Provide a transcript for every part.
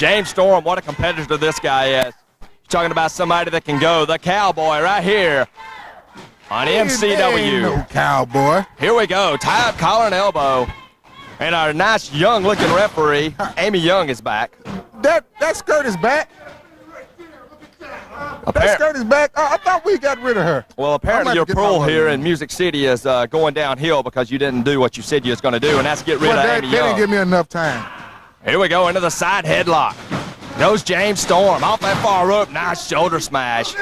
James Storm, what a competitor this guy is. You're talking about somebody that can go. The Cowboy right here on MCW. Ain't no Cowboy. Here we go. Tie up collar and elbow. And our nice young-looking referee, Amy Young, is back. That skirt is back. That skirt is back. I thought we got rid of her. Well, apparently your pull here in Music City is going downhill because you didn't do what you said you was going to do, and that's get rid of Amy Young. They didn't give me enough time. Here we go into the side headlock. Goes James Storm off that far rope. Nice shoulder smash.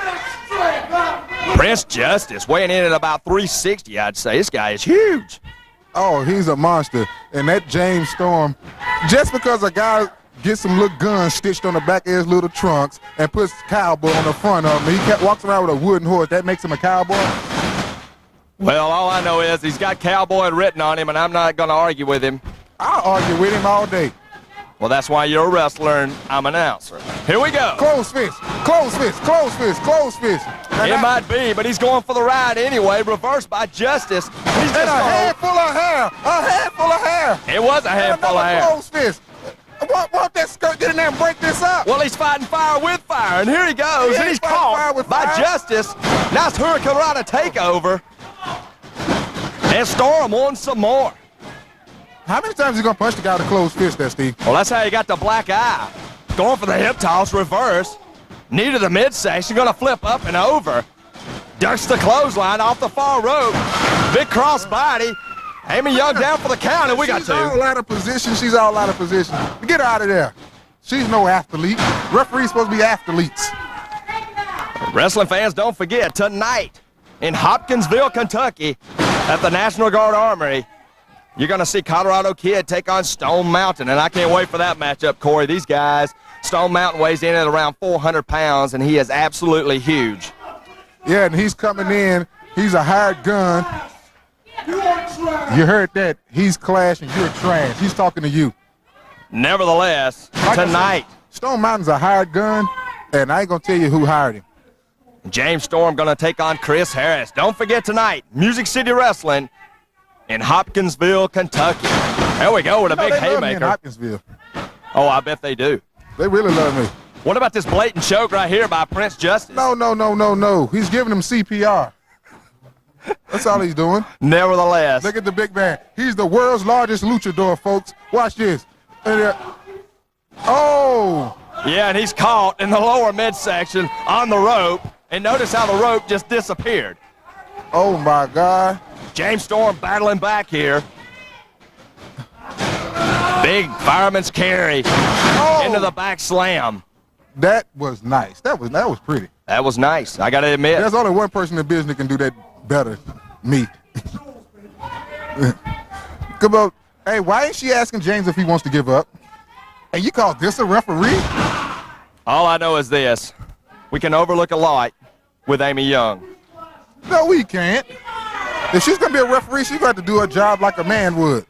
Prince Justice weighing in at about 360, I'd say. This guy is huge. Oh, he's a monster. And that James Storm, just because a guy gets some little guns stitched on the back of his little trunks and puts Cowboy on the front of him, he walks around with a wooden horse, that makes him a cowboy? Well, all I know is he's got Cowboy written on him, and I'm not going to argue with him. I'll argue with him all day. Well, that's why you're a wrestler and I'm an announcer. Here we go. Close fist, close fist, close fist, close fist. It might be, but he's going for the ride anyway. Reversed by Justice. He's and a handful of hair. A handful of hair. It was a handful of hair. Close fist. Won't that skirt get in there and break this up? Well, he's fighting fire with fire, and here he goes, and he's caught by Justice. Nice Hurricane Rana takeover. And Storm won some more. How many times is he going to punch the guy with a closed fist there, Steve? Well, that's how you got the black eye. Going for the hip toss, reverse. Knee to the midsection, going to flip up and over. Ducks the clothesline off the far rope. Big cross body. Amy Young down for the count, and we got two. She's all out of position. She's all out of position. Get her out of there. She's no athlete. Referee's supposed to be athletes. Wrestling fans, don't forget, tonight in Hopkinsville, Kentucky, at the National Guard Armory, you're going to see Colorado Kid take on Stone Mountain, and I can't wait for that matchup, Corey. These guys, Stone Mountain weighs in at around 400 pounds, and he is absolutely huge. Yeah, and he's coming in. He's a hired gun. You heard that. He's clashing. You're trash. He's talking to you. Nevertheless, tonight, Stone Mountain's a hired gun, and I ain't going to tell you who hired him. James Storm going to take on Chris Harris. Don't forget tonight, Music City Wrestling in Hopkinsville, Kentucky. There we go with a big haymaker. Love me in Hopkinsville. Oh, I bet they do. They really love me. What about this blatant choke right here by Prince Justice? No. He's giving him CPR. That's all he's doing. Nevertheless. Look at the big man. He's the world's largest luchador, folks. Watch this. Oh. Yeah, and he's caught in the lower midsection on the rope. And notice how the rope just disappeared. Oh, my God. James Storm battling back here. Big fireman's carry into the back slam. That was nice. That was pretty. That was nice. I got to admit. There's only one person in the business that can do that better. Me. Come on. Hey, why ain't she asking James if he wants to give up? And you call this a referee? All I know is this. We can overlook a lot with Amy Young. No, we can't. If she's going to be a referee, she's got to do her job like a man would.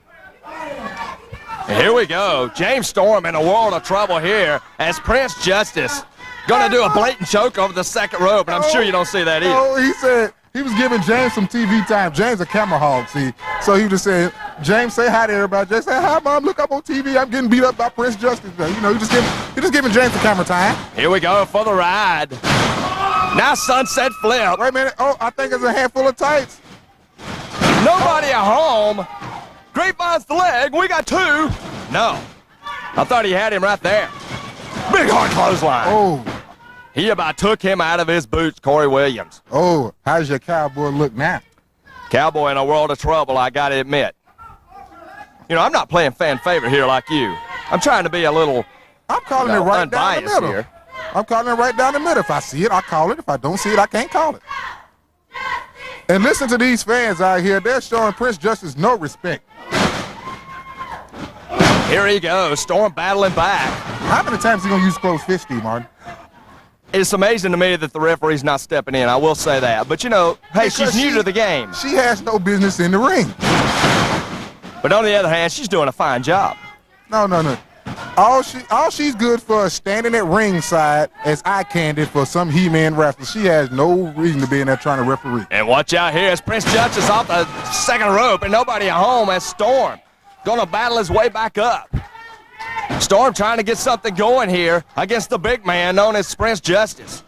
Here we go. James Storm in a world of trouble here as Prince Justice going to do a blatant choke over the second rope, and I'm sure you don't see that either. Oh, he said he was giving James some TV time. James a camera hog, see. So he just said, James, say hi to everybody. James say, hi, Mom, look up on TV. I'm getting beat up by Prince Justice. You know, he just giving James the camera time. Here we go for the ride. Now sunset flip. Wait a minute. Oh, I think it's a handful of tights. Nobody at home. Grapevine's the leg. We got two. No. I thought he had him right there. Big hard clothesline. Oh. He about took him out of his boots, Corey Williams. Oh, how's your Cowboy look now? Cowboy in a world of trouble, I got to admit. You know, I'm not playing fan favorite here like you. I'm trying to be a little I'm calling it right down the middle. Here. I'm calling it right down the middle. If I see it, I call it. If I don't see it, I can't call it. And listen to these fans out here. They're showing Prince Justice no respect. Here he goes. Storm battling back. How many times is he going to use closed fist, Steve Martin? It's amazing to me that the referee's not stepping in. I will say that. But, you know, hey, she's new to the game. She has no business in the ring. But on the other hand, she's doing a fine job. No. All she's good for is standing at ringside as eye candy for some He-Man wrestler. She has no reason to be in there trying to referee. And watch out here as Prince Justice off the second rope and nobody at home as Storm going to battle his way back up. Storm trying to get something going here against the big man known as Prince Justice.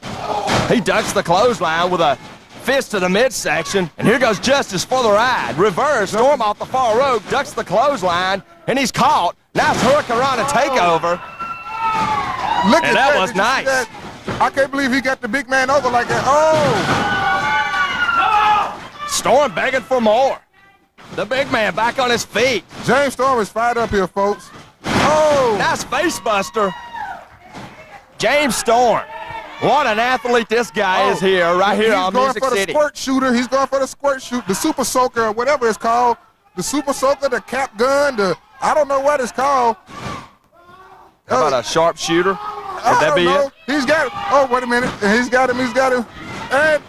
He ducks the clothesline with a fist to the midsection, and here goes Justice for the ride. Reverse, Storm off the far rope, ducks the clothesline, and he's caught. Nice Hurricanrana takeover. Look And at that that. was Did you see nice. that? I can't believe he got the big man over like that. Oh! Storm begging for more. The big man back on his feet. James Storm is fired up here, folks. Oh! Nice face buster. James Storm. What an athlete this guy is here, right here on Music He's going for City. the squirt shooter. He's going for the squirt shoot, the super soaker, or whatever it's called. The super soaker, the cap gun, I don't know what it's called. How about a sharpshooter? Would that be it? He's got it. Oh, wait a minute. He's got him. And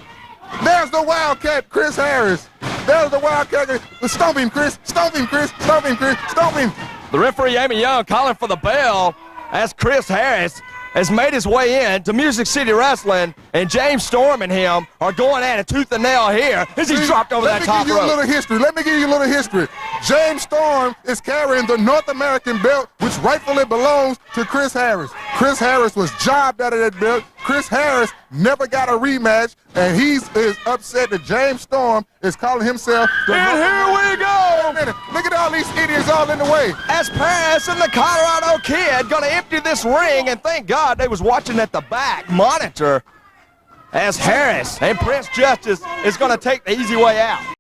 there's the Wildcat, Chris Harris. There's the Wildcat. Stomp him, Chris. Stomp him, Chris. Stomp him, Chris. Stomp him. The referee, Amy Young, calling for the bell as Chris Harris has made his way in to Music City Wrestling, and James Storm and him are going at it tooth and nail here as he dropped over that top Let me give you a rope. little history. Let me give you a little history. James Storm is carrying the North American belt, which rightfully belongs to Chris Harris. Chris Harris was jobbed out of that belt. Chris Harris never got a rematch, and he is upset that James Storm is calling himself the And here we go! Wait a minute. Look at all these idiots all in the way. As Paris and the Colorado Kid gonna empty this ring, and thank God they was watching at the back monitor as Harris and Prince Justice is gonna take the easy way out.